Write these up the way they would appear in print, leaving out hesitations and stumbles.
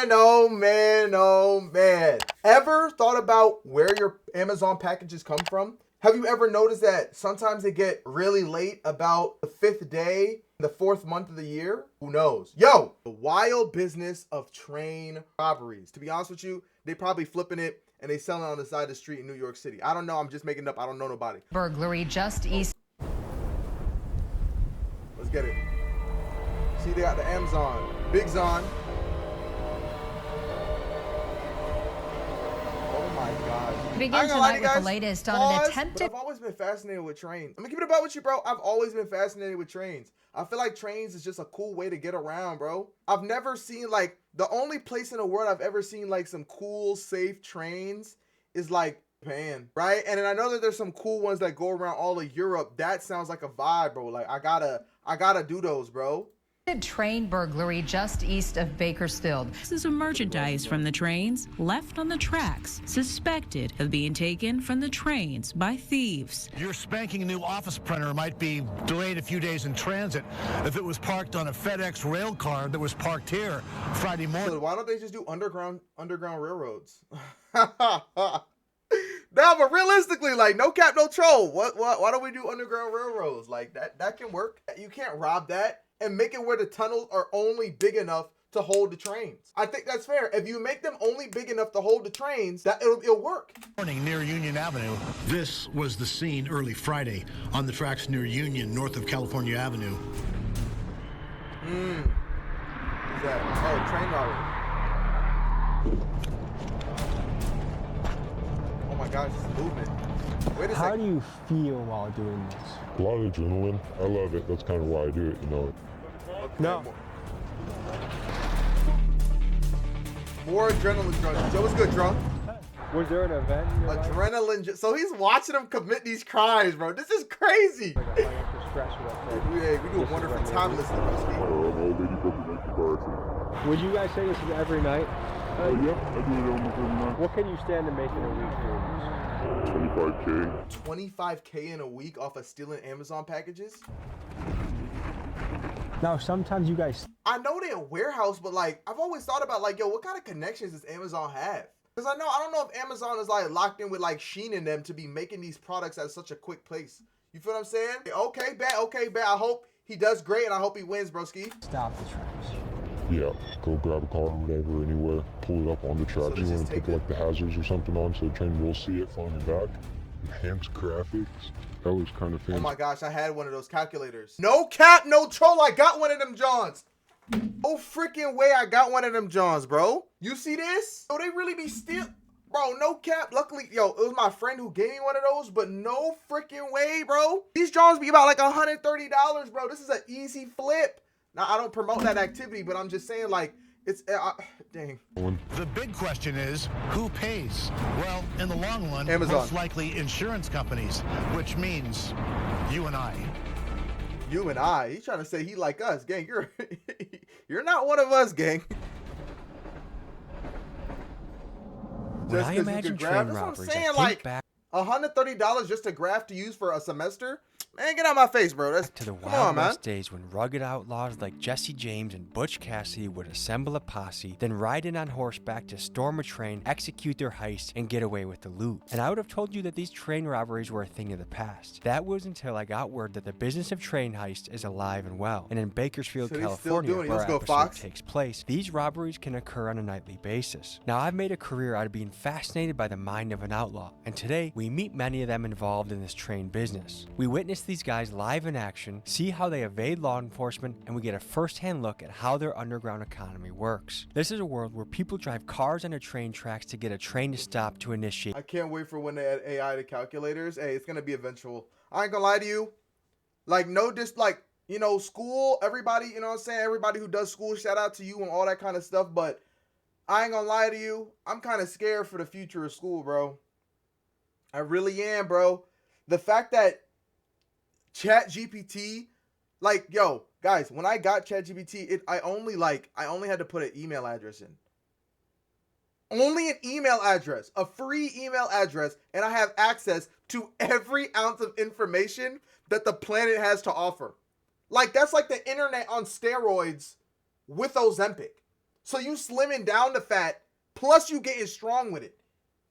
man, oh man, oh man. Ever thought about where your Amazon packages come from? Have you ever noticed that sometimes they get really late about the 5th day, the 4th month of the year? Who knows? Yo, the wild business of train robberies. To be honest with you, they probably flipping it and they selling it on the side of the street in New York City. I don't know. I'm just making it up. I don't know nobody. Burglary just east. Let's get it. See, they got the Amazon. Big Zon. Oh my gosh. Begin tonight with the latest on an attempted. But I've always been fascinated with trains. I'm gonna keep it about with you, bro. I've always been fascinated with trains. I feel like trains is just a cool way to get around, bro. I've never seen, like, the only place in the world I've ever seen like some cool, safe trains is like Japan, right? And then I know that there's some cool ones that go around all of Europe. That sounds like a vibe, bro. Like I gotta do those, bro. Train burglary just east of Bakersfield. Pieces of merchandise from the trains left on the tracks, suspected of being taken from the trains by thieves. Your spanking new office printer might be delayed a few days in transit if it was parked on a FedEx rail car that was parked here Friday morning. So why don't they just do underground railroads? Now, but realistically, like, no cap, no troll. Why don't we do underground railroads? Like that can work. You can't rob that and make it where the tunnels are only big enough to hold the trains. I think that's fair. If you make them only big enough to hold the trains, that it'll work. Morning near Union Avenue. This was the scene early Friday on the tracks near Union, north of California Avenue. Who's that? Oh, train robbery. Oh my gosh, it's movement. Wait a second. How do you feel while doing this? A lot of adrenaline. I love it. That's kind of why I do it, you know. No. More adrenaline drunk. Joe, what's good, drunk? Was there an event in your life? Adrenaline. So he's watching them commit these crimes, bro. This is crazy. Like a financial stressor. Yeah, we do a wonderful time listening to this. Old lady broke the neck car accident. Would you guys say this is every night? Yeah, I do it almost every night. What can you stand to make in a week doing this? 25K. 25K in a week off of stealing Amazon packages? Now, sometimes you guys... I know they're a warehouse, but like, I've always thought about like, yo, what kind of connections does Amazon have? Because I don't know if Amazon is like locked in with like Shein and them to be making these products at such a quick pace. You feel what I'm saying? Okay, bet. I hope he does great and I hope he wins, broski. Stop the tracks. Yeah, go grab a car or whatever, anywhere, pull it up on the track. So You want just to put like the hazards or something on so the train will see it on your back. Enhanced graphics. That looks kind of fancy. Oh my gosh, I had one of those calculators. No cap, no troll, I got one of them Johns. No freaking way I got one of them Johns, bro. You see this? Oh, they really be still... Bro, no cap. Luckily, yo, it was my friend who gave me one of those, but no freaking way, bro. These Johns be about like $130, bro. This is an easy flip. Now, I don't promote that activity, but I'm just saying, like, it's... dang. The big question is, who pays? Well, in the long run, Amazon. most likely insurance companies, which means you and I. You and I. He's trying to say he like us, gang. You're not one of us, gang. When I imagine train robberies, I think back $130 just to graph to use for a semester? Man, get out of my face, bro. That's to the come Wild on, man. West days when rugged outlaws like Jesse James and Butch Cassidy would assemble a posse, then ride in on horseback to storm a train, execute their heist, and get away with the loot. And I would have told you that these train robberies were a thing of the past. That was until I got word that the business of train heist is alive and well. And in Bakersfield, So he's still California, doing it. where Let's our go, episode Fox. takes place, these robberies can occur on a nightly basis. Now, I've made a career out of being fascinated by the mind of an outlaw, and today we meet many of them involved in this train business. We witness these guys live in action, see how they evade law enforcement, and we get a first-hand look at how their underground economy works. This is a world where people drive cars onto train tracks to get a train to stop to initiate. I can't wait for when they add AI to calculators. Hey, it's gonna be eventual. I ain't gonna lie to you. Like, no, just like, you know, school, everybody, you know what I'm saying? Everybody who does school, shout out to you and all that kind of stuff. But I ain't gonna lie to you. I'm kind of scared for the future of school, bro. I really am, bro. The fact that ChatGPT, like, yo, guys, when I got ChatGPT, I only had to put an email address in. Only an email address, a free email address, and I have access to every ounce of information that the planet has to offer. Like, that's like the internet on steroids with Ozempic. So you slimming down the fat, plus you getting strong with it.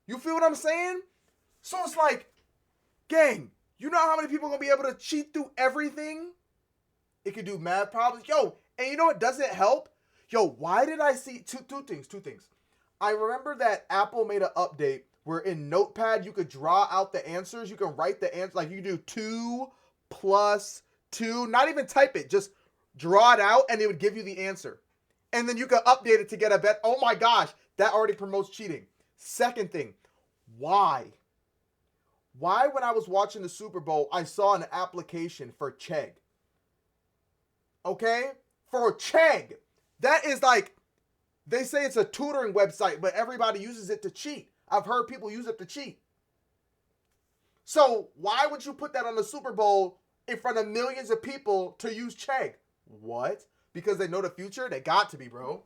You feel what I'm saying? So it's like, gang, you know how many people are going to be able to cheat through everything? It could do math problems. Yo, and you know what doesn't help? Yo, why did I see two things. I remember that Apple made an update where in Notepad you could draw out the answers. You can write the answer. Like you do 2 plus 2. Not even type it. Just draw it out and it would give you the answer. And then you can update it to get a bet. Oh my gosh, that already promotes cheating. Second thing, why? Why when I was watching the Super Bowl, I saw an application for Chegg. Okay? For Chegg. That is like, they say it's a tutoring website, but everybody uses it to cheat. I've heard people use it to cheat. So why would you put that on the Super Bowl in front of millions of people to use Chegg? What? Because they know the future? They got to be, bro.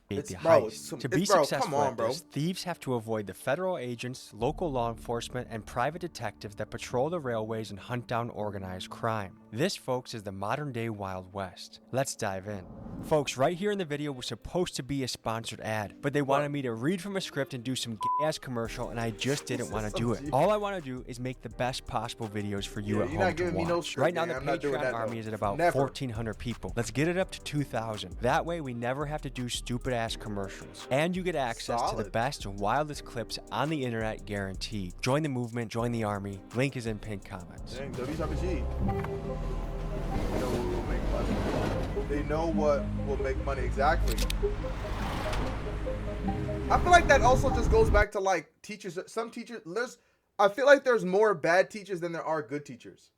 To be successful at this, thieves have to avoid the federal agents, local law enforcement, and private detectives that patrol the railways and hunt down organized crime. This, folks, is the modern-day Wild West. Let's dive in. Folks, right here in the video was supposed to be a sponsored ad, but they wanted me to read from a script and do some gay-ass commercial, and I just didn't want to do it. All I want to do is make the best possible videos for you at home to watch. Right now, the Patreon army is at about 1,400 people. Let's get it up to 2,000. That way, we never have to do stupid-ass commercials. And you get access to the best and wildest clips on the internet, guaranteed. Join the movement, join the army. Link is in pinned comments. Dang, WWG. They know what will make money, exactly. I feel like that also just goes back to like teachers. Some teachers, I feel like there's more bad teachers than there are good teachers.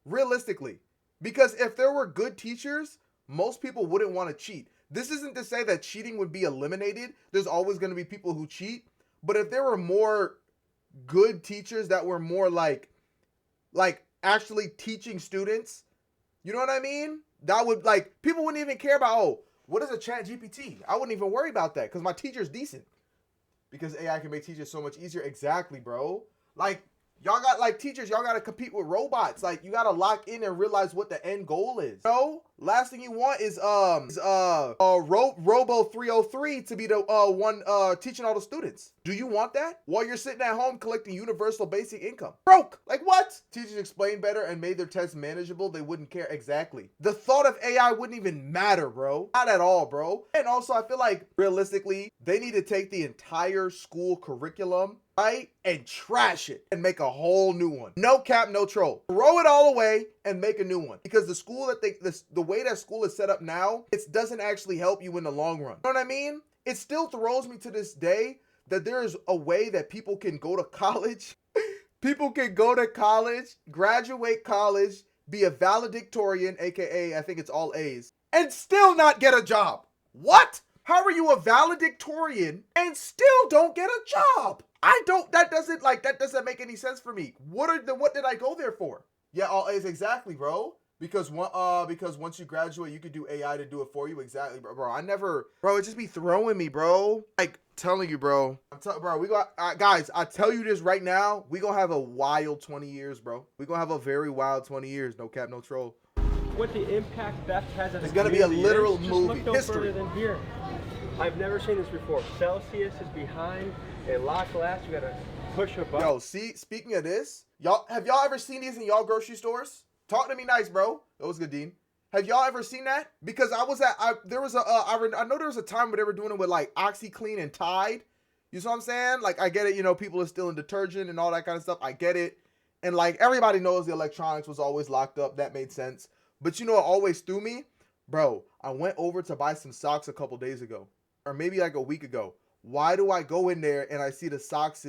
Realistically. Because if there were good teachers, most people wouldn't want to cheat. This isn't to say that cheating would be eliminated. There's always going to be people who cheat. But if there were more good teachers that were more like actually teaching students, you know what I mean? That would, like, people wouldn't even care about, oh, what is a chat GPT? I wouldn't even worry about that because my teacher's decent. Because AI can make teachers so much easier. Exactly, bro. Like, y'all got, like, teachers, y'all got to compete with robots. Like, you got to lock in and realize what the end goal is. So, last thing you want is Robo 303 to be the one teaching all the students. Do you want that? While you're sitting at home collecting universal basic income. Broke. Like what? Teachers explained better and made their tests manageable. They wouldn't care. Exactly. The thought of AI wouldn't even matter, bro. Not at all, bro. And also, I feel like realistically, they need to take the entire school curriculum, right, and trash it and make a whole new one. No cap, no troll. Throw it all away and make a new one. Because the school that the way that school is set up now, it doesn't actually help you in the long run. You know what I mean? It still throws me to this day that there is a way that people can go to college. People can go to college, graduate college, be a valedictorian, aka I think it's all A's, and still not get a job. What? How are you a valedictorian and still don't get a job? That doesn't make any sense for me. What did I go there for? Yeah, all A's, exactly, bro. Because once you graduate, you could do AI to do it for you. Exactly, bro. It just be throwing me, bro. Like, telling you, bro. We got, guys, I tell you this right now. We gonna have a wild 20 years, bro. We gonna have a very wild 20 years. No cap, no troll. What the impact theft has on it's gonna be a literal movie. Look no history. Further than here. I've never seen this before. Celsius is behind a locked glass. You gotta push a button. Yo, see, speaking of this, have y'all ever seen these in y'all grocery stores? Talk to me nice, bro. That was good, Dean. Have y'all ever seen that? Because I know there was a time where they were doing it with like OxyClean and Tide. You see what I'm saying? Like, I get it, you know, people are stealing detergent and all that kind of stuff. I get it. And like, everybody knows the electronics was always locked up. That made sense. But you know what always threw me? Bro, I went over to buy some socks a couple days ago. Or maybe like a week ago. Why do I go in there and I see the socks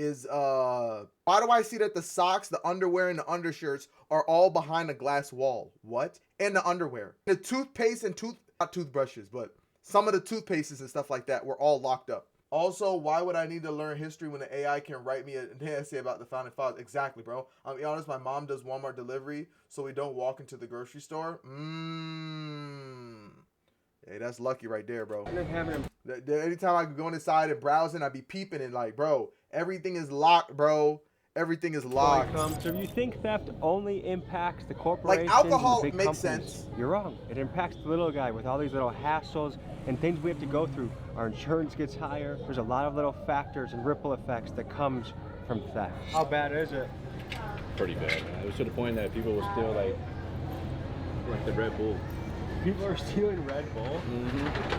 why do I see that the socks, the underwear, and the undershirts are all behind a glass wall? What? And the underwear. The toothpaste and not toothbrushes, but some of the toothpastes and stuff like that were all locked up. Also, why would I need to learn history when the AI can write me an essay about the founding fathers? Exactly, bro. I'll be honest, my mom does Walmart delivery, so we don't walk into the grocery store. Hey, that's lucky right there, bro. Anytime I go inside and browsing, I be peeping and like, bro, everything is locked, bro. everything is locked. So if you think theft only impacts the corporations, alcohol and the big makes companies, sense. You're wrong. It impacts the little guy with all these little hassles and things we have to go through. Our insurance gets higher. There's a lot of little factors and ripple effects that comes from theft. How bad is it? Pretty bad, man. It was to the point that people will steal like the Red Bull. People are stealing Red Bull.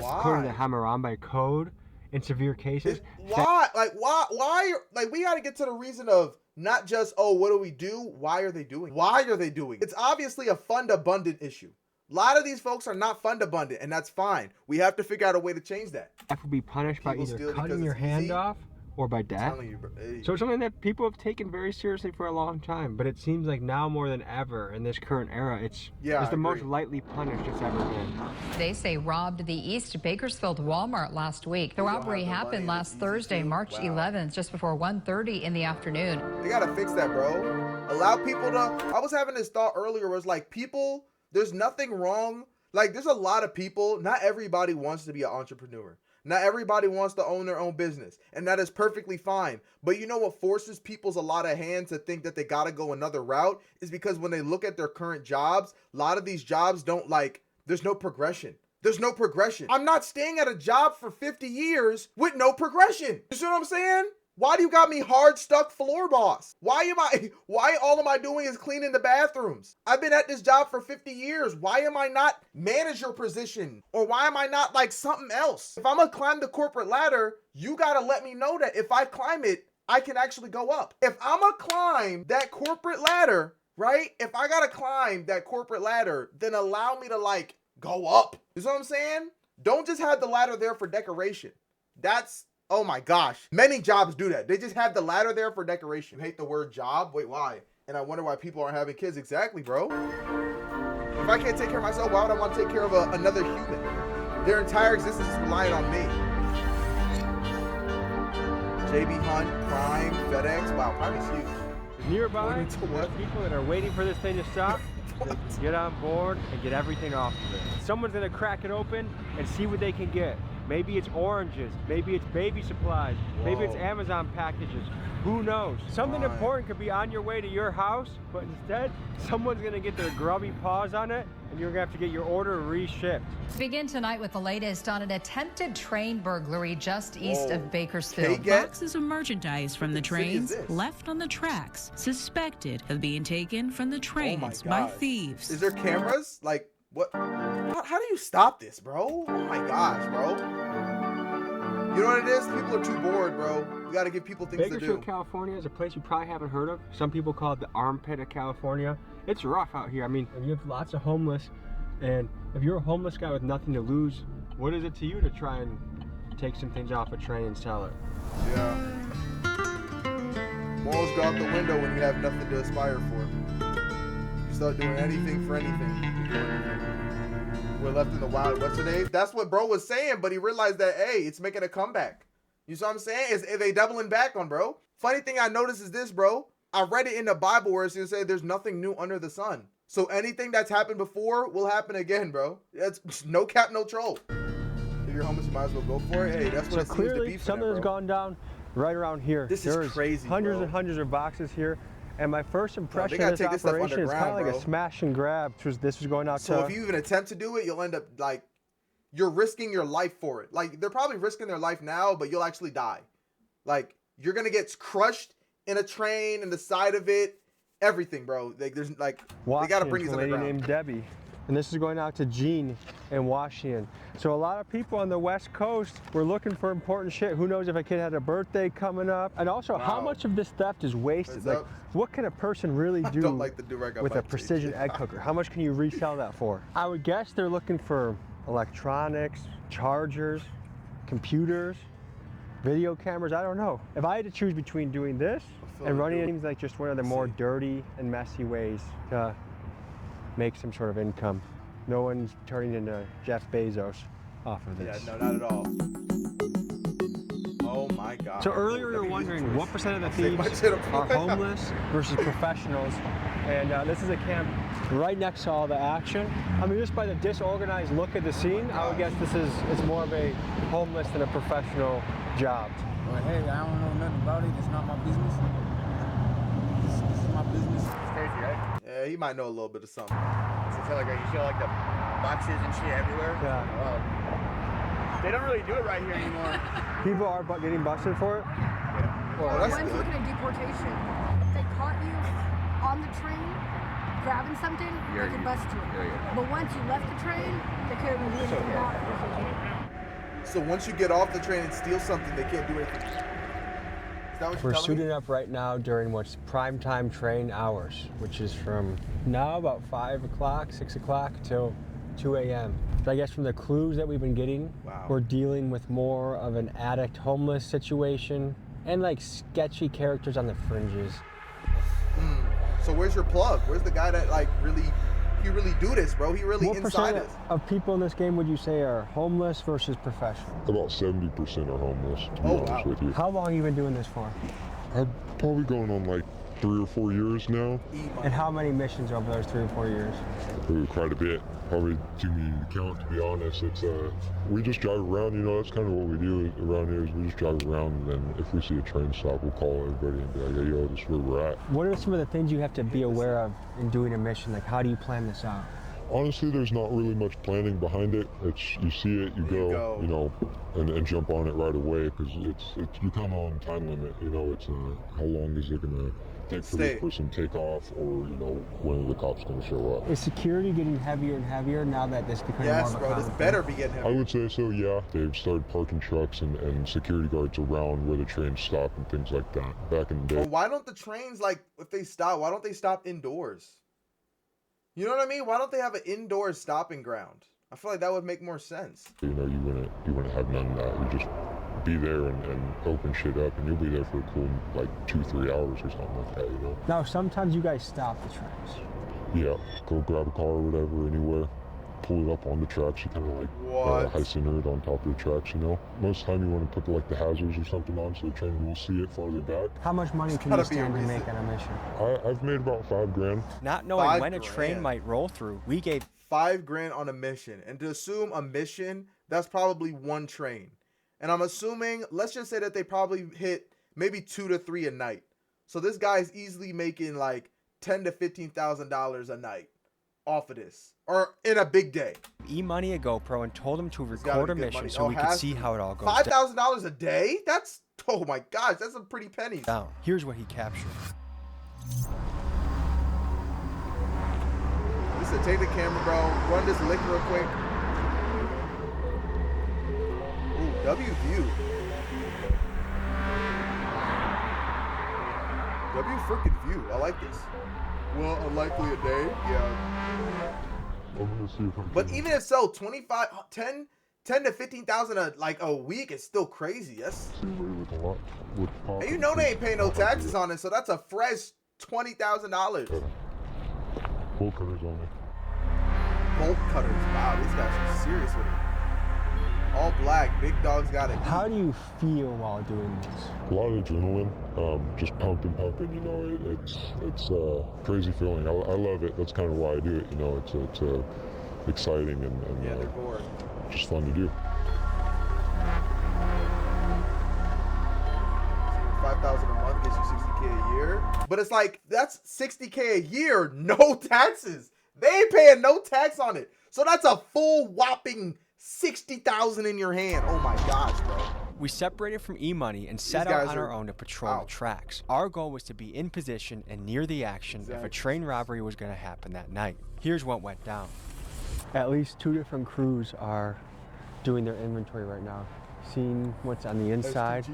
Why? According to Hammurabi Code, in severe cases. Why? Why? Like, we got to get to the reason of not just, oh, what do we do? Why are they doing? Why are they doing? It's obviously a fund abundant issue. A lot of these folks are not fund abundant, and that's fine. We have to figure out a way to change that. Theft will be punished by People either steal cutting because your it's hand easy. off or by I'm death. telling you, bro. Hey. So it's something that people have taken very seriously for a long time, but it seems like now more than ever in this current era, it's the most lightly punished it's ever been. They say robbed the East Bakersfield Walmart last week. The robbery happened last Thursday, March 11th, just before 1:30 in the afternoon. They gotta fix that, bro. Allow people to. I was having this thought earlier where it's like, people, there's nothing wrong. Like, there's a lot of people. Not everybody wants to be an entrepreneur. Not everybody wants to own their own business, and that is perfectly fine. But you know what forces people's a lot of hands to think that they gotta go another route is because when they look at their current jobs, a lot of these jobs don't, like, there's no progression. There's no progression. I'm not staying at a job for 50 years with no progression. You see what I'm saying? Why do you got me hard stuck floor boss? Why all am I doing is cleaning the bathrooms? I've been at this job for 50 years. Why am I not manager position? Or why am I not like something else? If I'm gonna climb the corporate ladder, you gotta let me know that if I climb it, I can actually go up. If I'm gonna climb that corporate ladder, right? If I gotta climb that corporate ladder, then allow me to like go up. You see what I'm saying? Don't just have the ladder there for decoration. That's, oh my gosh. Many jobs do that. They just have the ladder there for decoration. You hate the word job? Wait, why? And I wonder why people aren't having kids. Exactly, bro. If I can't take care of myself, why would I want to take care of another human? Their entire existence is relying on me. JB Hunt, Prime, FedEx. Wow, Prime is huge. Nearby, According to what? there's people that are waiting for this thing to stop. They can get on board and get everything off of it. Someone's gonna crack it open and see what they can get. Maybe it's oranges, maybe it's baby supplies, maybe it's Amazon packages. Who knows? Something important could be on your way to your house, but instead, someone's gonna get their grubby paws on it, and you're gonna have to get your order reshipped. Begin tonight with the latest on an attempted train burglary just east of Bakersfield. Boxes of merchandise from the What city is trains this? left on the tracks, suspected of being taken from the trains by gosh. thieves. Is there cameras? Like, what? How do you stop this, bro? Oh my gosh, bro. You know what it is? People are too bored, bro. You gotta give people things to do. Bakersfield, California is a place you probably haven't heard of. Some people call it the armpit of California. It's rough out here. I mean, you have lots of homeless, and if you're a homeless guy with nothing to lose, what is it to you to try and take some things off a train and sell it? Yeah. Morals go out the window when you have nothing to aspire for. You start doing anything for anything. We're left in the Wild West today. That's what bro was saying, but he realized that, hey, it's making a comeback. You see what I'm saying? Is they doubling back on, bro? Funny thing I noticed is this, bro. I read it in the Bible where it's gonna say there's nothing new under the sun. So anything that's happened before will happen again, bro. It's no cap, no troll. If you're homeless, you might as well go for it. Hey, that's what it seems to clearly be for something them, has bro. gone down right around here. This is crazy, hundreds bro. and hundreds of boxes here. And my first impression gotta of take this this stuff operation is kind of underground, like bro. a smash and grab. This was going out So to... if you even attempt to do it, you'll end up like, you're risking your life for it. Like, they're probably risking their life now, but you'll actually die. Like, you're gonna get crushed in a train, in the side of it, everything, bro. Like, there's like, they gotta bring these a lady underground. named Debbie. And this is going out to Gene in Washington. So a lot of people on the West Coast were looking for important shit. Who knows if a kid had a birthday coming up? And also, how much of this theft is wasted? Like, what can a person really do don't like the do-rag on with my a precision egg cooker? How much can you resell that for? I would guess they're looking for electronics, chargers, computers, video cameras. I don't know. If I had to choose between doing this and running, it seems like just one of the more dirty and messy ways to make some sort of income. No one's turning into Jeff Bezos off of this. Yeah, no, not at all. Oh my God. So earlier you were wondering what percent of the thieves are homeless versus professionals, and this is a camp right next to all the action. I mean, just by the disorganized look at the scene, I would guess it's more of a homeless than a professional job. Well, hey, I don't know nothing about it. It's not my business. business. It's crazy, right? Yeah, he might know a little bit of something. So tell like, you see like the boxes and shit everywhere. Yeah. They don't really do it right here anymore. People are getting busted for it? Oh, that's One's good. looking at deportation. If they caught you on the train grabbing something, they could bust you. But once you left the train, they couldn't do anything about it. So once you get off the train and steal something, they can't do anything. Is that what you're We're telling me? suiting up right now during what's prime time train hours, which is from now about 5 o'clock, 6 o'clock till 2 a.m. So I guess from the clues that we've been getting, we're dealing with more of an addict homeless situation and like sketchy characters on the fringes. So where's your plug? Where's the guy that like really do this, bro? He really What inside percent us. of people in this game would you say are homeless versus professional? About 70% are homeless, to be honest with you. How long have you been doing this for? I'm probably going on like 3 or 4 years now. And how many missions over those 3 or 4 years? Quite a bit. Probably too many to count, to be honest. It's we just drive around, you know, that's kind of what we do around here is we just drive around, and then if we see a train stop, we'll call everybody and be like, hey, yo, this is where we're at. What are some of the things you have to be aware of in doing a mission? Like, how do you plan this out? Honestly, there's not really much planning behind it. It's you see it, you go, you know, and jump on it right away, because it's you kind of on time limit. You know, it's how long is it gonna take for this person to take off, or you know, when are the cops gonna show up? Is security getting heavier and heavier now that this becomes more of a Yes, bro. This common better thing? be getting I heavy. would say so, yeah. They've started parking trucks and security guards around where the trains stop and things like that. Back in the day. But why don't the trains, like, if they stop, why don't they stop indoors? You know what I mean? Why don't they have an indoor stopping ground? I feel like that would make more sense. You know, you wouldn't have none of that. You just be there and open shit up, and you'll be there for a cool like 2-3 hours or something like that. You know. Now, sometimes you guys stop the trains. Yeah, go grab a car or whatever, anywhere, pull it up on the tracks. You kind of like heisting it on top of the tracks, you know. Most of the time you want to put like the hazards or something on so the train will see it farther back. How much money can you stand to make on a mission? I've made about $5 grand. Not knowing when a train might roll through, we gave $5 grand on a mission. And to assume a mission, that's probably one train. And I'm assuming, let's just say that they probably hit maybe 2 to 3 a night. So this guy's easily making like $10,000 to $15,000 a night off of this, or in a big day. E-Money a GoPro and told him to record a mission so we could see how it all goes $5,000 a day? That's, oh my gosh, that's some pretty pennies. down. Here's what he captured. Listen, take the camera, bro. Run this lick real quick. Ooh, W view. W freaking view. I like this. Well, unlikely a day. Yeah. I'm gonna see if I can. But even if so, 10 to 15,000 a week is still crazy. That's. With a lot, with And you know they ain't paying no taxes on it, so that's a fresh $20,000. Bolt cutters on it. Bolt cutters. Wow, these guys are serious with it. All black. Big dogs got it. How do you feel while doing this? A lot of adrenaline, just pumping. You know, it's a crazy feeling. I love it. That's kind of why I do it. You know, it's exciting and just fun to do. 5,000 a month gets you 60K a year. But it's like, that's 60K a year, no taxes. They ain't paying no tax on it. So that's a full whopping 60,000 in your hand. Oh my gosh, bro. We separated from E-Money and set out on our own to patrol the tracks. Our goal was to be in position and near the action if a train robbery was going to happen that night. Here's what went down. At least 2 different crews are doing their inventory right now, seeing what's on the inside,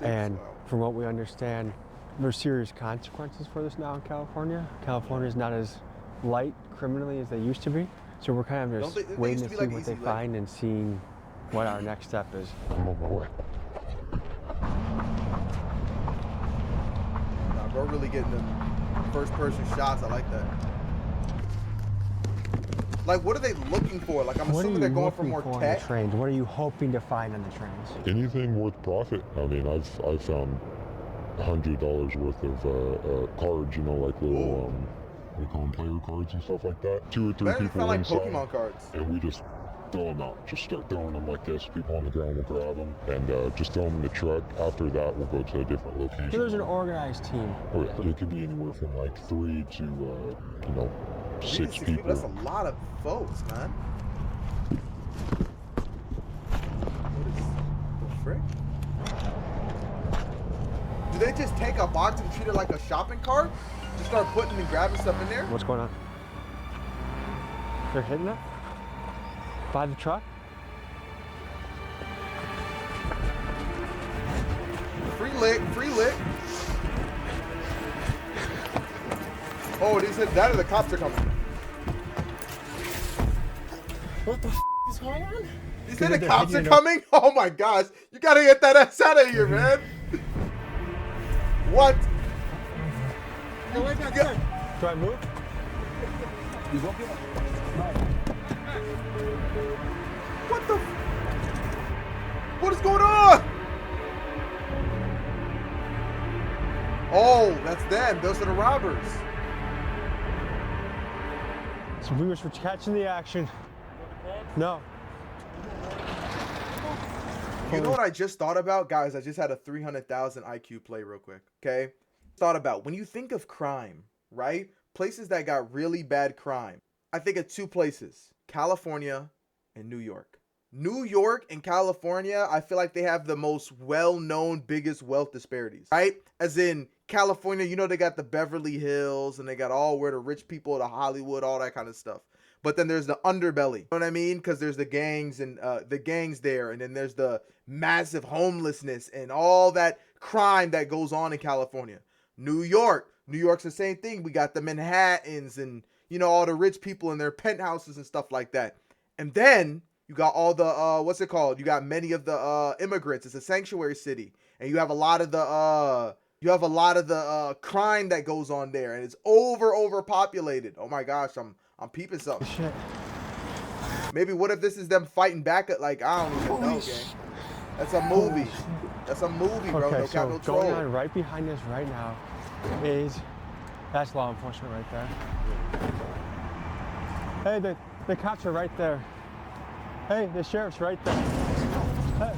and from what we understand, there's serious consequences for this now in California. California is not as light criminally as they used to be, so we're kind of just waiting to see what they find and seeing what our next step is. I'm on my way. Nah, bro, really getting the first person shots. I like that. Like, what are they looking for? Like, I'm assuming they're going for more tech. The trains? What are you hoping to find on the trains? Anything worth profit. I mean, I've found $100 worth of cards. You know, like little they call them player cards and stuff like that. 2 or 3 Better people sound like inside, Pokemon cards. and we just throw them out. Just start throwing them like this. People on the ground will grab them and just throw them in the truck. After that, we'll go to a different location. So there's an organized team. Oh yeah, it could be anywhere from like 3 to, 6 people. That's a lot of folks, man. What the frick? Do they just take a box and treat it like a shopping cart? Just start putting and grabbing stuff in there? What's going on? They're hitting it? By the truck? Free lick, free lick. Oh, they said that or the cops are coming. What the is going on? You said the cops are coming? Oh my gosh. You gotta get that ass out of here, man. What? No, wait back there. Do I move? You go here. What the? What is going on? Oh, that's them. Those are the robbers. So we were catching the action. No. You know what I just thought about? Guys, I just had a 300,000 IQ play real quick, okay? Thought about, when you think of crime, right? Places that got really bad crime. I think of 2 places, California and New York. New York and California, I feel like they have the most well-known, biggest wealth disparities, right? As in California, you know, they got the Beverly Hills and they got all where the rich people, the Hollywood, all that kind of stuff. But then there's the underbelly, you know what I mean? Because there's the gangs and the gangs there. And then there's the massive homelessness and all that crime that goes on in California. New York's the same thing. We got the Manhattans and, you know, all the rich people in their penthouses and stuff like that. And then you got all the, what's it called? You got many of the immigrants. It's a sanctuary city. And you have a lot of the, crime that goes on there. And it's overpopulated. Oh my gosh, I'm peeping something. Shit. Maybe what if this is them fighting back at, like, I don't even know, gang. That's a movie. That's a movie, bro. Okay, No so cap, no troll. going on right behind us right now is, that's law enforcement right there. Hey, the cops are right there. Hey, the sheriff's right there. Hey.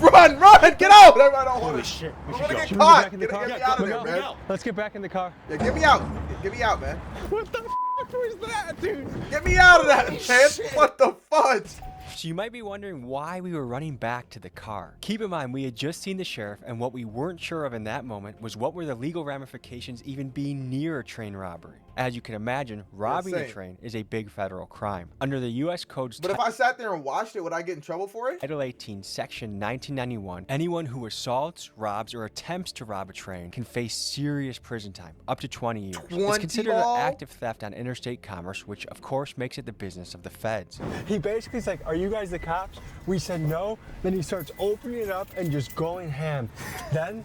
Run! Get out! I don't want Holy to. shit. I We want to should get go. caught. Get me out of there, Look man. out. Let's get back in the car. Yeah, get me out. Get me out, man. What the f was that, dude? Get me out of that, man. What the fudge? So you might be wondering why we were running back to the car. Keep in mind, we had just seen the sheriff, and what we weren't sure of in that moment was what were the legal ramifications even being near a train robbery. As you can imagine, robbing a train is a big federal crime. Under the U.S. Code's But if I sat there and watched it, would I get in trouble for it? Title 18, Section 1991, anyone who assaults, robs, or attempts to rob a train can face serious prison time, up to 20 years. It's considered an active theft on interstate commerce, which of course makes it the business of the feds. He basically is like, are you guys the cops? We said no. Then he starts opening it up and just going ham. Then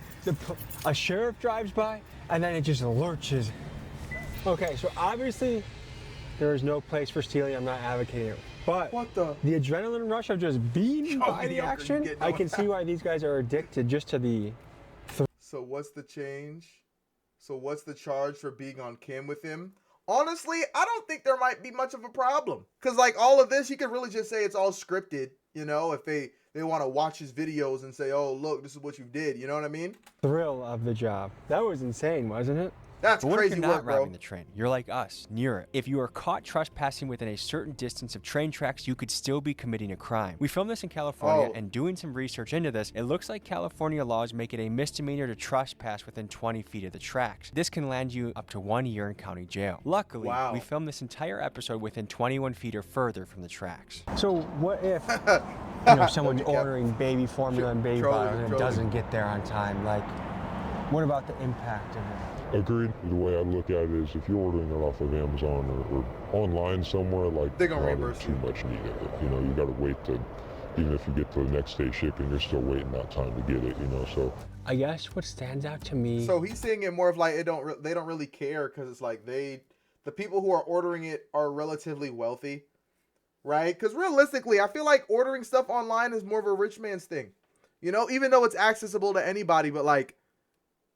a sheriff drives by, and then it just lurches. Okay, so obviously there is no place for stealing. I'm not advocating it. But What the? the adrenaline rush of just being by the action, I can see why these guys are addicted just to the... So what's the change? So what's the charge for being on cam with him? Honestly, I don't think there might be much of a problem. Because, like, all of this, you could really just say it's all scripted, you know, if they want to watch his videos and say, oh, look, this is what you did. You know what I mean? thrill of the job. That was insane, wasn't it? That's But what if crazy you're not work, bro. robbing the train? You're like us, near it. If you are caught trespassing within a certain distance of train tracks, you could still be committing a crime. We filmed this in California, and doing some research into this, it looks like California laws make it a misdemeanor to trespass within 20 feet of the tracks. This can land you up to 1 year in county jail. Luckily, we filmed this entire episode within 21 feet or further from the tracks. So what if someone's ordering baby formula and baby bottles and it doesn't get there on time? Like, what about the impact of it? Agreed. The way I look at it is if you're ordering it off of Amazon or online somewhere, like, they're gonna not reimburse too much need of it. You know, you gotta wait to, even if you get to the next day shipping, you're still waiting that time to get it, you know, so. I guess what stands out to me... So he's saying it more of like, they don't really care because it's like the people who are ordering it are relatively wealthy, right? Because realistically, I feel like ordering stuff online is more of a rich man's thing, you know, even though it's accessible to anybody, but like,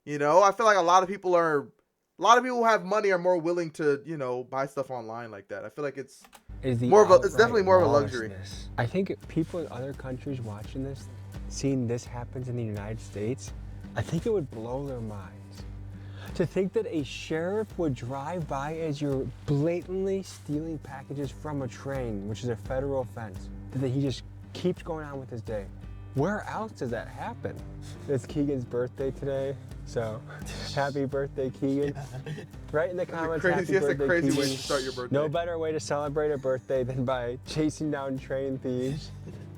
you know, I feel like a lot of people who have money are more willing to, you know, buy stuff online like that. I feel like it's is the it's definitely more of a luxury. lawlessness. I think people in other countries watching this, seeing this happens in the United States, I think it would blow their minds. To think that a sheriff would drive by as you're blatantly stealing packages from a train, which is a federal offense, that he just keeps going on with his day. Where else does that happen? It's Keegan's birthday today, so happy birthday, Keegan. Write in the comments, happy birthday, crazy Keegan. way to start your birthday. No better way to celebrate a birthday than by chasing down train thieves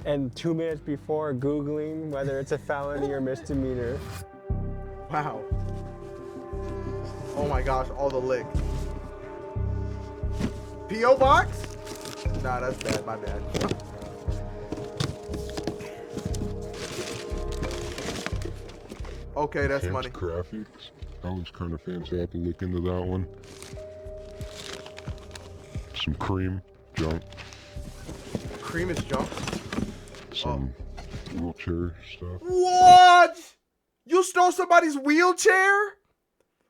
and 2 minutes before Googling whether it's a felony or misdemeanor. Wow. Oh my gosh, all the lick. P.O. box? Nah, that's bad, my bad. Okay, that's money. Graphics. That was kind of fancy. I have to look into that one. Some cream, junk. Cream is junk? Some wheelchair stuff. What? You stole somebody's wheelchair?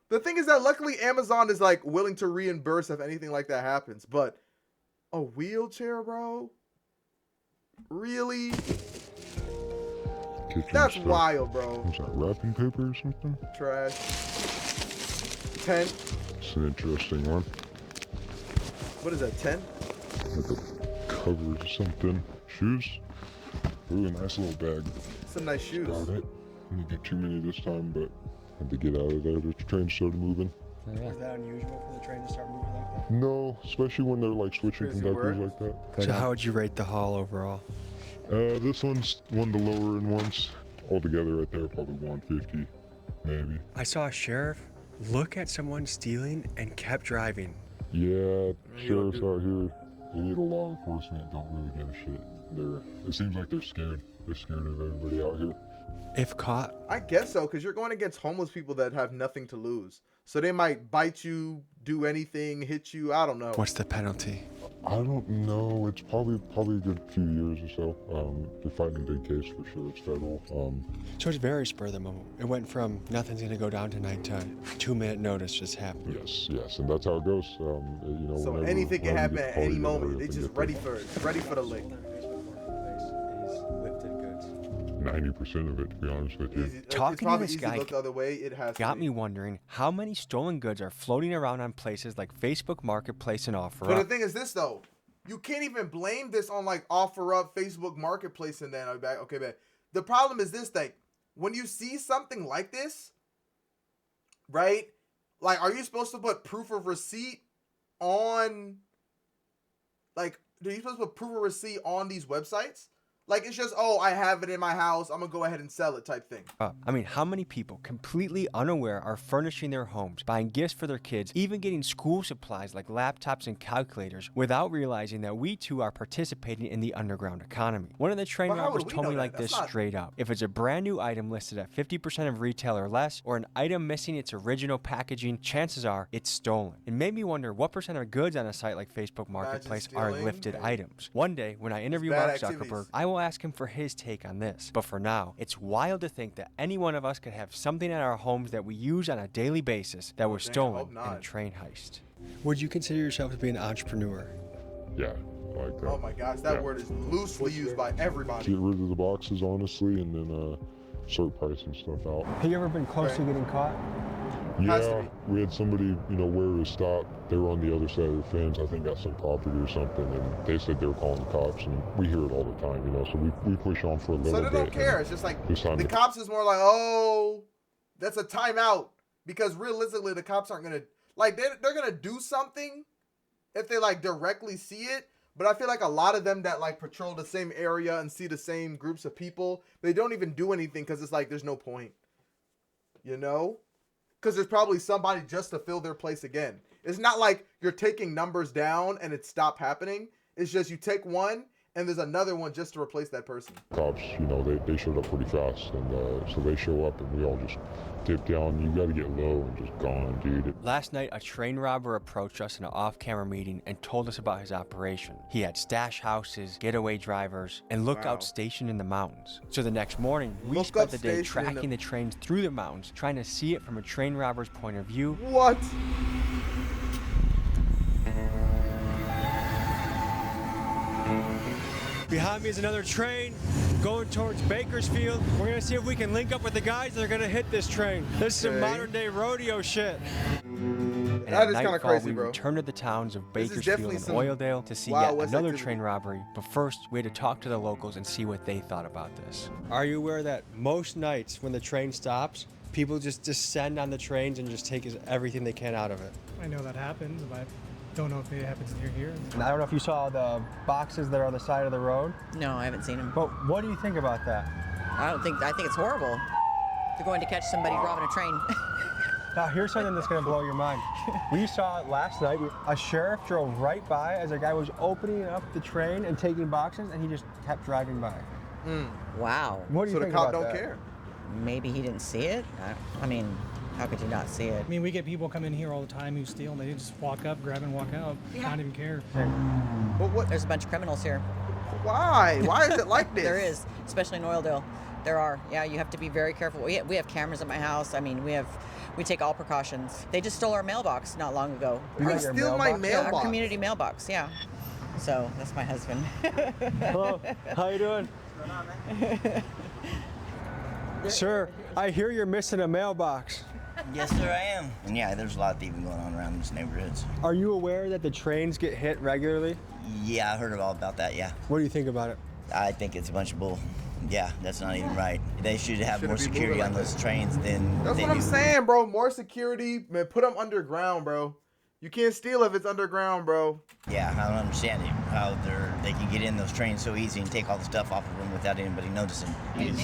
The thing is that luckily Amazon is like willing to reimburse if anything like that happens. But a wheelchair, bro? Really? Kitchen That's stuff. wild, bro. Was that wrapping paper or something? Trash. 10. It's an interesting one. What is that, 10? Like a cover or something. Shoes? Ooh, a nice little bag. Some nice shoes. Got it. Didn't get too many this time, but had to get out of there. The train started moving. Is that unusual for the train to start moving like that? No, especially when they're like switching conductors like that. So how would you rate the haul overall? This one's one of the lower end ones. Altogether right there, probably 150, maybe. I saw a sheriff look at someone stealing and kept driving. Yeah, sheriffs out here, the law enforcement don't really give a shit. It seems like they're scared. They're scared of everybody out here. If caught, I guess so, because you're going against homeless people that have nothing to lose. So they might bite you, do anything, hit you. I don't know. what's the penalty? I don't know. It's probably a good few years or so. They're fighting a big case for sure. It's federal. So it's very spur of the moment. It went from nothing's gonna go down tonight to 2-minute notice just happened. Yes, and that's how it goes. You know, So whenever- anything can whenever happen you get at caught, any you gotta moment. hurry They up and just get ready there. for it. Ready for the lick. Their Facebook marketplace is lifted goods. 90% of it, to be honest with you. Easy, it's Talking to probably this easy guy to look the other way. It has Got to me be. wondering how many stolen goods are floating around on places like Facebook Marketplace and But the OfferUp. thing is this though, you can't even blame this on like OfferUp, Facebook Marketplace, and then okay, man. The problem is this thing: when you see something like this, right? Like, are you supposed to put proof of receipt on? Like, are you supposed to put proof of receipt on these websites? Like, it's just, oh, I have it in my house, I'm gonna go ahead and sell it type thing. I mean, how many people completely unaware are furnishing their homes, buying gifts for their kids, even getting school supplies like laptops and calculators without realizing that we too are participating in the underground economy? One of the train But how robbers would we told know me that? like That's this not- straight up. If it's a brand new item listed at 50% of retail or less, or an item missing its original packaging, chances are it's stolen. It made me wonder what percent of goods on a site like Facebook Marketplace are stealing lifted and items. One day, when I interview bad Mark activities. Zuckerberg, I will ask him for his take on this. But for now, it's wild to think that any one of us could have something in our homes that we use on a daily basis that was damn, stolen hope in a not. train heist. Would you consider yourself to be an entrepreneur? Yeah, like that. Oh my gosh, that Yeah. word is loosely used by everybody. Get rid of the boxes, honestly, and then start pricing stuff out. Have you ever been close to getting caught? Has to Yeah, we had somebody, where it stopped. They were on the other side of the fence, I think got some property or something, and they said they were calling the cops, and we hear it all the time, so we push on for a little So bit. they don't and care. It's just like it's time the to- cops is more like, oh, that's a timeout. Because realistically, the cops aren't gonna they're gonna do something if they like directly see it. But I feel like a lot of them that like patrol the same area and see the same groups of people, they don't even do anything because it's like there's no point. Because there's probably somebody just to fill their place again. It's not like you're taking numbers down and it stopped happening. It's just you take one and there's another one just to replace that person. Cops, they showed up pretty fast, and so they show up, and we all just dip down. You got to get low and just gone, dude. Last night, a train robber approached us in an off-camera meeting and told us about his operation. He had stash houses, getaway drivers, and lookouts stationed in the mountains. So the next morning, we spent the day tracking the trains through the mountains, trying to see it from a train robber's point of view. What? Behind me is another train going towards Bakersfield. We're gonna see if we can link up with the guys that are gonna hit this train. This is some modern day rodeo shit. And That at is kinda nightfall, crazy, we bro. returned to the towns of This is Bakersfield definitely and some Oildale to see Wild yet West another activity. train robbery. But first, we had to talk to the locals and see what they thought about this. Are you aware that most nights when the train stops, people just descend on the trains and just take everything they can out of it? I know that happens, but don't know if it happens near here. And I don't know if you saw the boxes that are on the side of the road. No, I haven't seen them. But what do you think about that? I think it's horrible. They're going to catch somebody robbing a train. Now, here's something that's going to blow your mind. We saw it last night. A sheriff drove right by as a guy was opening up the train and taking boxes, and he just kept driving by. Wow. What do you So the think cop about don't that? care. Maybe he didn't see it. I mean, how could you not see it? I mean, we get people come in here all the time who steal, and they just walk up, grab and walk out, not even care. But what? There's a bunch of criminals here. Why? Why is it like this? There is, especially in Oildale. There are. Yeah, you have to be very careful. We have cameras at my house. I mean, we take all precautions. They just stole our mailbox not long ago. You got They your steal my mailbox? Yeah, our mailbox. community mailbox. Yeah. So that's my husband. Hello, how you doing? Sir, I hear you're missing a mailbox. Yes, sir, I am. And yeah, there's a lot of thieving going on around these neighborhoods. Are you aware that the trains get hit regularly? Yeah, I heard all about that, yeah. What do you think about it? I think it's a bunch of bull. Yeah, that's not even right. They should have Shouldn't more be security moving on like those that. trains than That's they what I'm do. saying, bro. More security, man. Put them underground, bro. You can't steal if it's underground, bro. Yeah, I don't understand it, how they can get in those trains so easy and take all the stuff off of them without anybody noticing.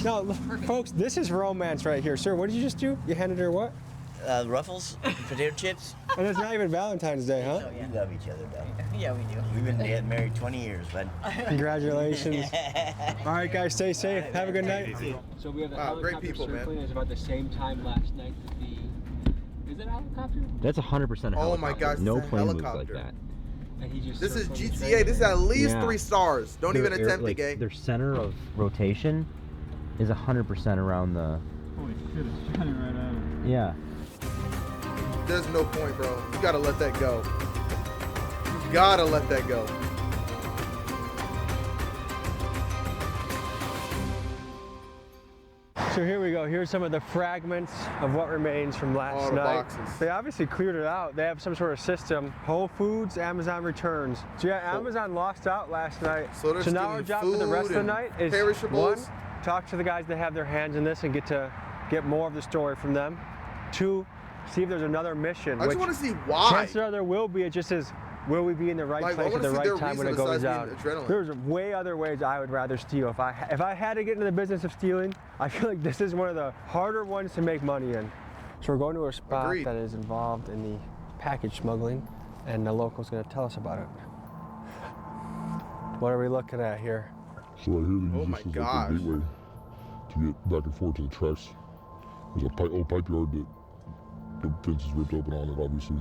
No, look, folks, this is romance right here. Sir, what did you just do? You handed her what? Ruffles, potato chips. And it's not even Valentine's Day, huh? We love each other, though. Yeah, we do. We've been married 20 years, bud. Congratulations. All right, guys, stay safe. Have a good night. So we have a Wow, great helicopter people, man. circling. It was about the same time last night that the... Is it a helicopter? That's 100% helicopter. Oh my gosh, no it's a plane moves like helicopter. that. And he just This is circled the GTA. train. This is at least Yeah. 3 stars. Don't even Their attempt it, like, gang. Their center of rotation is 100% around the. Holy shit, it's shining right at him. Yeah. There's no point, bro. You gotta let that go. You gotta let that go. So here we go. Here's some of the fragments of what remains from All last the night. boxes. They obviously cleared it out. They have some sort of system. Whole Foods, Amazon returns. So yeah, Amazon lost out last night. So they're now our stealing job for the rest of the food night and is perishables. 1, talk to the guys that have their hands in this and get more of the story from them. 2, see if there's another mission. I just which want to see why. chances are there will be. It just is, will we be in the right Like, I place at wanna the see their right time when it reason goes besides down? being adrenaline. There's way other ways I would rather steal. If I had to get into the business of stealing, I feel like this is one of the harder ones to make money in. So we're going to a spot Agreed. that is involved in the package smuggling, and the local's going to tell us about it. What are we looking at here? So right here, they Oh use my this as gosh. like a gateway to get back and forth to the tracks. There's a old pipe yard that the fence is ripped open on it, obviously.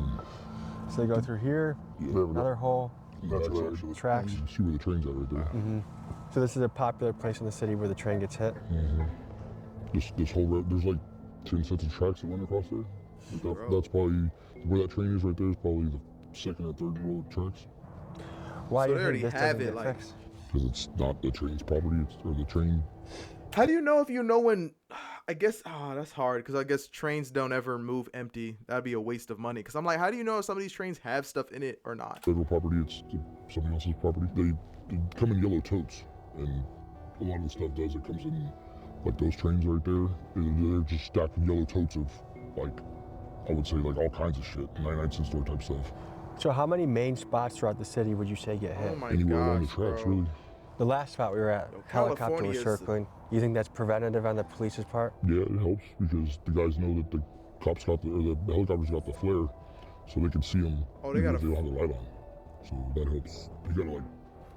So they go through here, Yeah, there we go. another hole. That's actually Tracks. You can see where the train's at right there. So this is a popular place in the city where the train gets hit. This whole road, there's like 10 sets of tracks that went across there. That's probably where that train is right there. Is probably the second or third row of tracks. Why So do they you already think this have doesn't it, get like- fixed? Because it's not the train's property, or the train. How do you know if you know when? I guess, that's hard because I guess trains don't ever move empty. That'd be a waste of money. Because I'm like, how do you know if some of these trains have stuff in it or not? Federal property, it's somebody else's property. They come in yellow totes, and a lot of the stuff does. It comes in like those trains right there. They're just stacked with yellow totes of like, I would say like all kinds of shit, 99-cent store type stuff. So how many main spots throughout the city would you say get hit? Oh my Anywhere along the gosh, tracks, bro. really. The last spot we were at, Yo, helicopter California was is- circling. You think that's preventative on the police's part? Yeah, it helps because the guys know that the cops got the helicopters got the flare, so they can see them. Oh, they even got if they don't have the light on. So that helps. You gotta like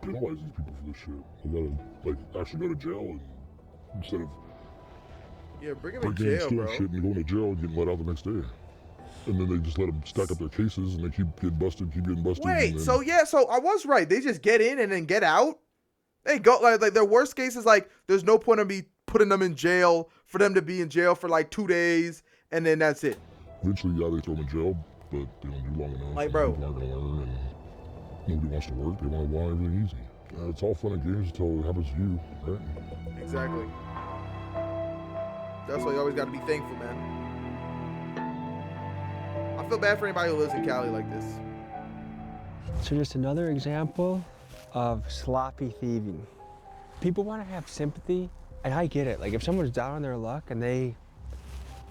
penalize these people for this shit. You gotta like actually go to jail and instead of Yeah, bring him in breaking and jail, stealing bro. shit and going to jail and getting let out the next day. And then they just let them stack up their cases and they keep getting busted, keep getting busted. Wait, and then, so I was right. They just get in and then get out. They go like their worst case is like there's no point in me putting them in jail for them to be in jail for like 2 days and then that's it. eventually, yeah, they throw them in jail, but they don't do long enough. Like, and bro. people aren't gonna learn, and nobody wants to work. They want everything easy. It's all fun and games until it happens to you, right? Exactly. That's why you always got to be thankful, man. I feel bad for anybody who lives in Cali like this. So just another example of sloppy thieving. People want to have sympathy, and I get it. Like if someone's down on their luck and they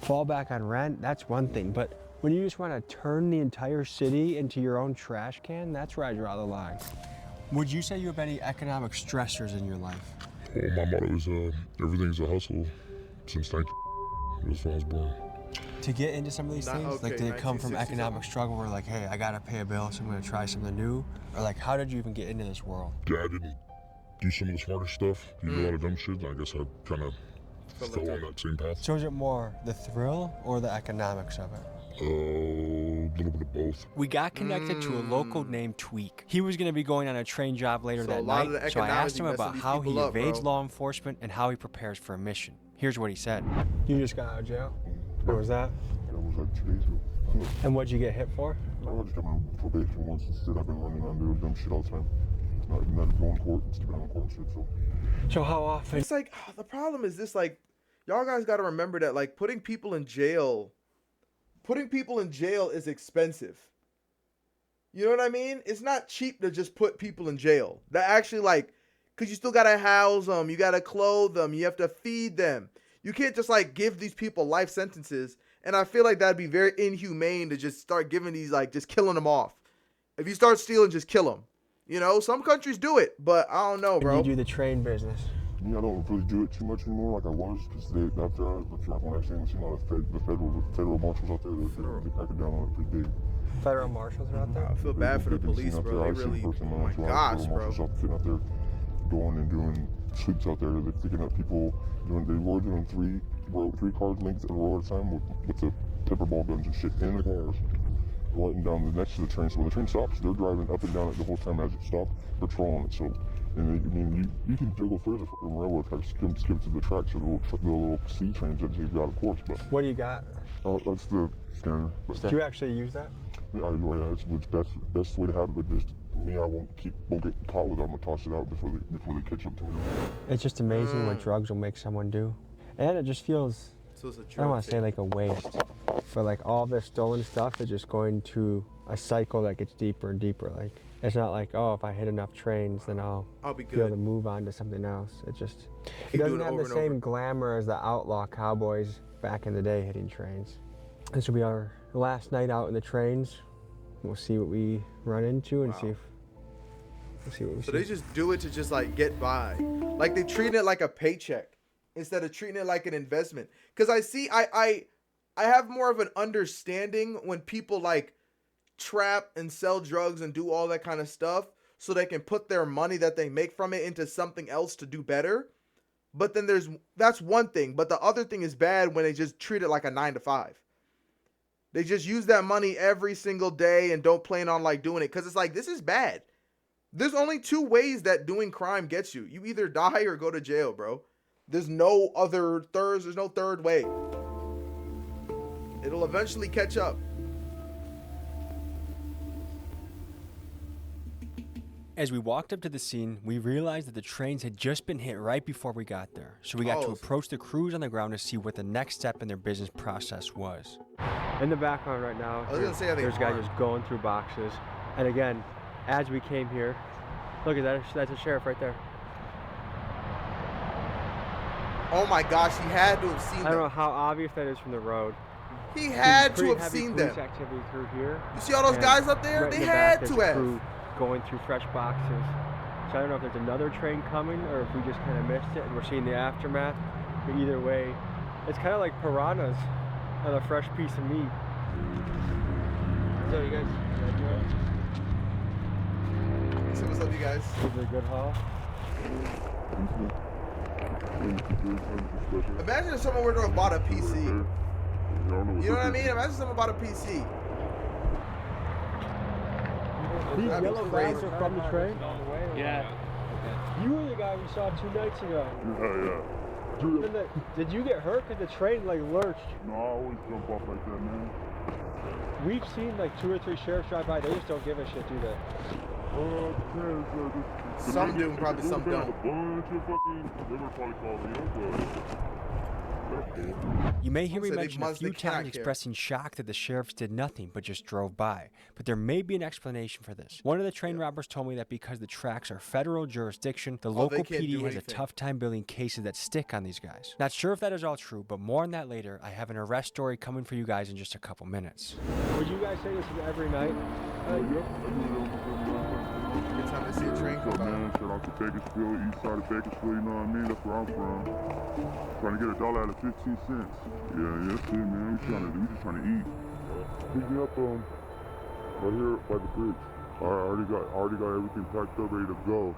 fall back on rent, that's one thing. But when you just want to turn the entire city into your own trash can, that's where I draw the line. Would you say you have any economic stressors in your life? Well, my motto is everything's a hustle since 19. That's when I was born. To get into some of these things, like did it come from economic struggle where like, hey, I gotta pay a bill, so I'm gonna try something new? Or like, how did you even get into this world? Yeah, I didn't do some of the smarter stuff, do a lot of dumb shit, and I guess I kind of fell on that same path. So is it more the thrill or the economics of it? A little bit of both. We got connected to a local named Tweak. He was going to be going on a train job later that night, so I asked him about how he evades law enforcement and how he prepares for a mission. Here's what he said. You just got out of jail? What was that? It was like 2 days ago. And what'd you get hit for? I just got on probation once instead. I've been running on doing dumb shit all the time. Not going to court, staying on court shit, So how often? It's like, the problem is this, like, y'all guys got to remember that, like, putting people in jail is expensive. You know what I mean? It's not cheap to just put people in jail. That actually, like, because you still got to house them, you got to clothe them, you have to feed them. You can't just, like, give these people life sentences. And I feel like that'd be very inhumane to just start giving these, like, just killing them off. If you start stealing, just kill them. You know, some countries do it, but I don't know, bro. And you do the train business. Yeah, I don't really do it too much anymore like I was, because when I seen a lot of the federal marshals out there, they crack it down on it pretty big. Federal marshals are out there? I feel bad for the police, bro. They really, oh my gosh, bro. Sitting out there going and doing sweeps out there. They're picking up people. They were doing three car lengths in a row at a time with the pepper ball guns and shit in the cars. Right down next to the train. So when the train stops, they're driving up and down it the whole time as it stops, patrolling it. So, and you can go further from railroad tracks, skip to the tracks, or the little C trains that you've got, of course. But what do you got? That's the scanner. Do you actually use that? Yeah, it's the best way to have it. But just me, I won't get caught with it. I'm gonna toss it out before they catch up to me. It's just amazing what drugs will make someone do, and it just feels. I don't want to say like a waste, but like all this stolen stuff is just going to a cycle that gets deeper and deeper. Like it's not like, oh, if I hit enough trains, then I'll be able to move on to something else. It doesn't have the same glamour as the outlaw cowboys back in the day hitting trains. This will be our last night out in the trains. We'll see what we run into and we'll see what we see. So they just do it to just like get by. Like they treat it like a paycheck instead of treating it like an investment. Because I have more of an understanding when people like trap and sell drugs and do all that kind of stuff so they can put their money that they make from it into something else to do better. But then that's one thing. But the other thing is bad when they just treat it like a 9-to-5. They just use that money every single day and don't plan on like doing it. Because it's like, this is bad. There's only 2 ways that doing crime gets you. You either die or go to jail, bro. There's no other there's no third way. It'll eventually catch up. As we walked up to the scene, we realized that the trains had just been hit right before we got there. So we got to approach the crews on the ground to see what the next step in their business process was. In the background right now, there's a guy just going through boxes. And again, as we came here, look at that, that's a sheriff right there. Oh my gosh, he had to have seen them. I don't know how obvious that is from the road. He had to have seen them. Activity through here. You see all those guys up there? They had to have. Going through fresh boxes. So I don't know if there's another train coming or if we just kind of missed it and we're seeing the aftermath. But either way, it's kind of like piranhas on a fresh piece of meat. So you guys doing? So what's up, you guys? Is it a good haul? Imagine if someone were to have bought a PC. You know what I mean? Imagine someone bought a PC. These yellow bags are from the train? Yeah. You were the guy we saw 2 nights ago. Yeah. Did you get hurt? Because the train like lurched. No, I always jump off like that, man. We've seen like 2 or 3 sheriffs drive by. They just don't give a shit, do they? Some do, probably some don't. A bunch of fucking, they're gonna probably call me up, You may hear me Said they mention a must- they few cannot times care. expressing shock that the sheriffs did nothing but just drove by, but there may be an explanation for this. One of the train robbers told me that because the tracks are federal jurisdiction, the local can't PD do has a anything. tough time building cases that stick on these guys. Not sure if that is all true, but more on that later. I have an arrest story coming for you guys in just a couple minutes. Would you guys say this is every night? Good time to see a train come by. man. Shout out to Bakersfield, east side of Bakersfield, you know what I mean? That's where I'm from. Trying to get $1 out of 15 cents. Yeah, that's it, man. We just trying to eat. Pick me up right here by the bridge. I already got everything packed up, ready to go.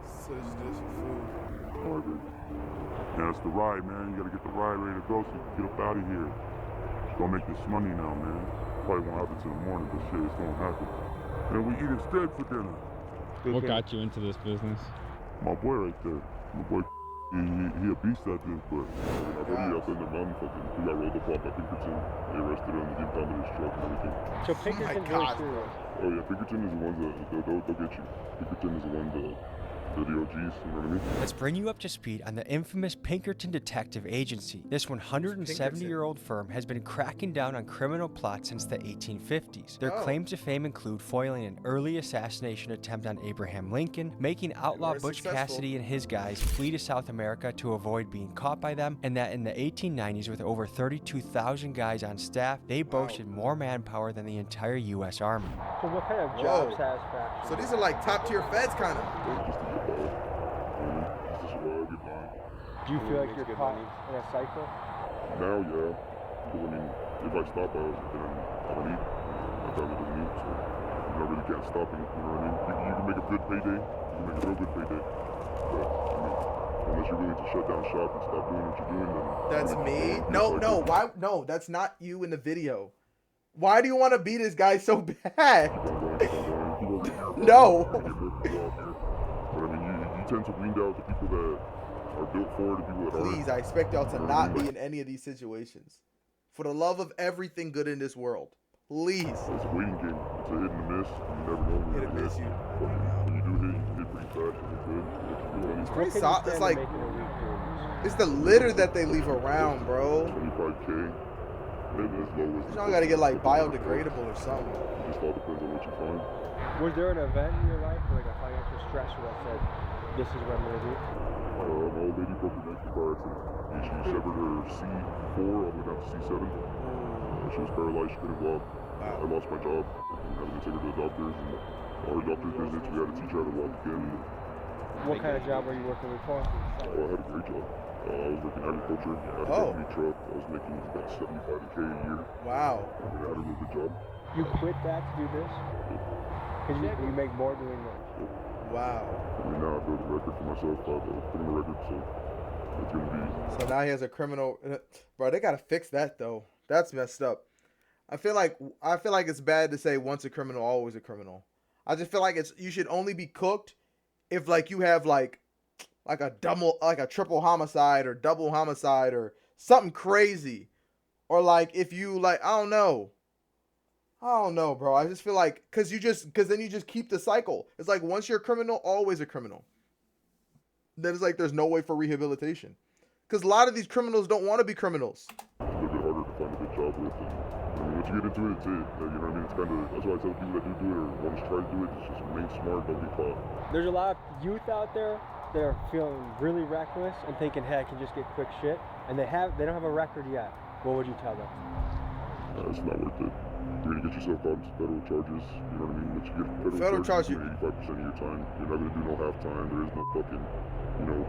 So just do some food. Alright, baby. Yeah, that's the ride, man. You gotta get the ride ready to go so you can get up out of here. Just gonna make this money now, man. Probably won't happen till the morning, but shit, it's gonna happen. And we eat instead for dinner. What got you into this business? My boy right there. My boy, he a beast at this, but I heard he up in the mountain fucking, he got rolled up off at Pinkerton. They arrested him, they impounded his truck and everything. So Pinkerton's really serious. Oh yeah, Pinkerton is the ones that, they'll get you. Pinkerton is the one that, they're the OGs, you know what I mean? Let's bring you up to speed on the infamous Pinkerton Detective Agency. This 170-year-old firm has been cracking down on criminal plots since the 1850s. Their claims to fame include foiling an early assassination attempt on Abraham Lincoln, making outlaw Butch Cassidy and his guys flee to South America to avoid being caught by them, and that in the 1890s, with over 32,000 guys on staff, they boasted more manpower than the entire U.S. Army. So what kind of job satisfaction? So these are like top tier feds kind of. Do you feel like you're caught in a cycle? Now, yeah. Because, I mean, if I stop out, then I don't eat. My family doesn't eat, so you really can't stop it, you know what I mean? You can make a good payday, you can make a real good payday, but, I mean, unless you're willing to shut down shop and stop doing what you're doing, then... That's me? No, why? No, that's not you in the video. Why do you want to beat this guy so bad? No. But, I mean, you tend to weed out the people that are built for it, the people that aren't. Please, I expect y'all to not be in any of these situations. For the love of everything good in this world. Please. It's a waiting game. It's a hit and a miss. You never know when Hit and miss you. When you do hit, you hit pretty fast. It's pretty solid. It's like, it's the litter that they leave around, bro. 25K. Maybe as low as... Y'all gotta get like biodegradable or something. It just all depends on what you find. Was there an event in your life, like a financial stressor that said, this is what I'm gonna do? My old lady broke her neck in a car accident. She severed her C4 all the way down to C7. She was paralyzed, she couldn't walk. I lost my job. I had to take her to the doctors, and all her doctor's visits, we had to teach her how to walk again. What kind of job were you working before? Oh, I had a great job. I was working agriculture. I had a company truck. I was making about $75K a year. Wow. I mean, I had a real good job. You quit that to do this? Because you make more doing this. Wow. I mean, now I built a record for myself. I have a criminal record, so it's gonna be. So now he has a criminal. Bro, they gotta fix that though. That's messed up. I feel like it's bad to say once a criminal, always a criminal. I just feel like you should only be cooked if like you have like a triple homicide or double homicide or something crazy, or like if you like I don't know, bro. I just feel like because then you just keep the cycle. It's like once you're a criminal, always a criminal. Then it's like there's no way for rehabilitation, because a lot of these criminals don't want to be criminals. It's a little bit harder to find a good job with, and I mean, once you get into it, it's it. You know what I mean? It's kind of that's why I tell people that do it or want to try to do it, it's just remain smart, don't get caught. There's a lot of youth out there that are feeling really reckless and thinking, hey, I can just get quick shit, and they don't have a record yet. What would you tell them? It's not worth it. You're gonna get yourself caught into federal charges. You know what I mean? Once you get federal charges, you're 85% of your time. You're not gonna do no half time. There is no fucking,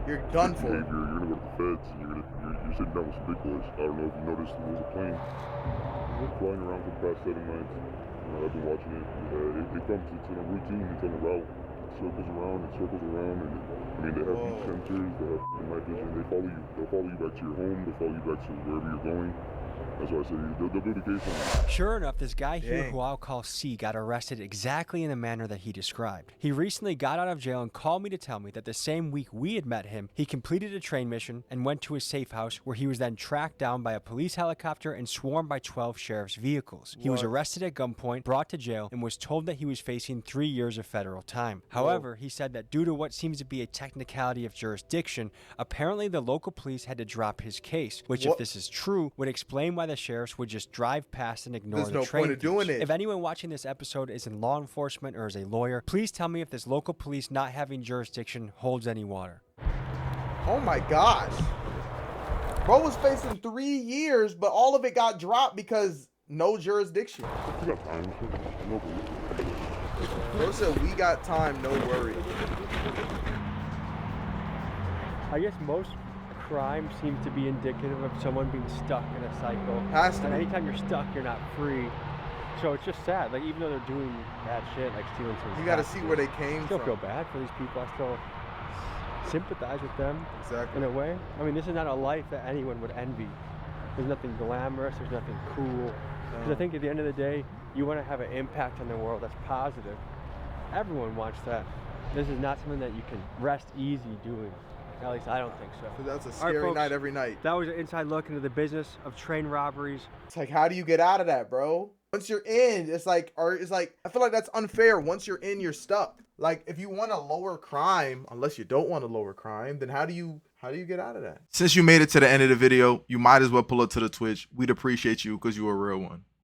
you're done for. Behavior. You're gonna go to the feds, and you're sitting down with some big boys. I don't know if you noticed, there was a plane flying around for the past 7 nights. I've been watching it. It comes, it's in a routine. It's on a route. It circles around. And I mean, they have beach sensors. They have night vision. They follow you. They'll follow you back to your home. They'll follow you back to wherever you're going. That's why I said they'll do the case. Sure enough, this guy here, Dang. who I'll call C, got arrested exactly in the manner that he described. He recently got out of jail and called me to tell me that the same week we had met him, he completed a train mission and went to his safe house, where he was then tracked down by a police helicopter and swarmed by 12 sheriff's vehicles. He was What? arrested at gunpoint, brought to jail, and was told that he was facing 3 years of federal time. However, he said that due to what seems to be a technicality of jurisdiction, apparently the local police had to drop his case, which, if this is true, would explain why the sheriffs would just drive past and ignore There's the no train point of doing thieves. it. If anyone watching this episode is in law enforcement or is a lawyer, please tell me if this local police not having jurisdiction holds any water. Oh my gosh. Bro was facing 3 years, but all of it got dropped because no jurisdiction. You got time. No problem. Bro said, we got time, no worry. I guess most crime seems to be indicative of someone being stuck in a cycle. Has to and be. anytime you're stuck, you're not free. So it's just sad. Like, even though they're doing bad shit, like stealing someone's You gotta car see keys, where they came I still from. feel bad for these people. I still sympathize with them Exactly. in a way. I mean, this is not a life that anyone would envy. There's nothing glamorous. There's nothing cool. Because I think at the end of the day, you want to have an impact on the world that's positive. Everyone wants that. This is not something that you can rest easy doing. At least I don't think so. So that's a All right, scary folks, night every night. That was an inside look into the business of train robberies. It's like, how do you get out of that, bro? Once you're in, it's like, I feel like that's unfair. Once you're in, you're stuck. Like, if you want to lower crime, unless you don't want to lower crime, then how do you get out of that? Since you made it to the end of the video, you might as well pull up to the Twitch. We'd appreciate you because you're a real one.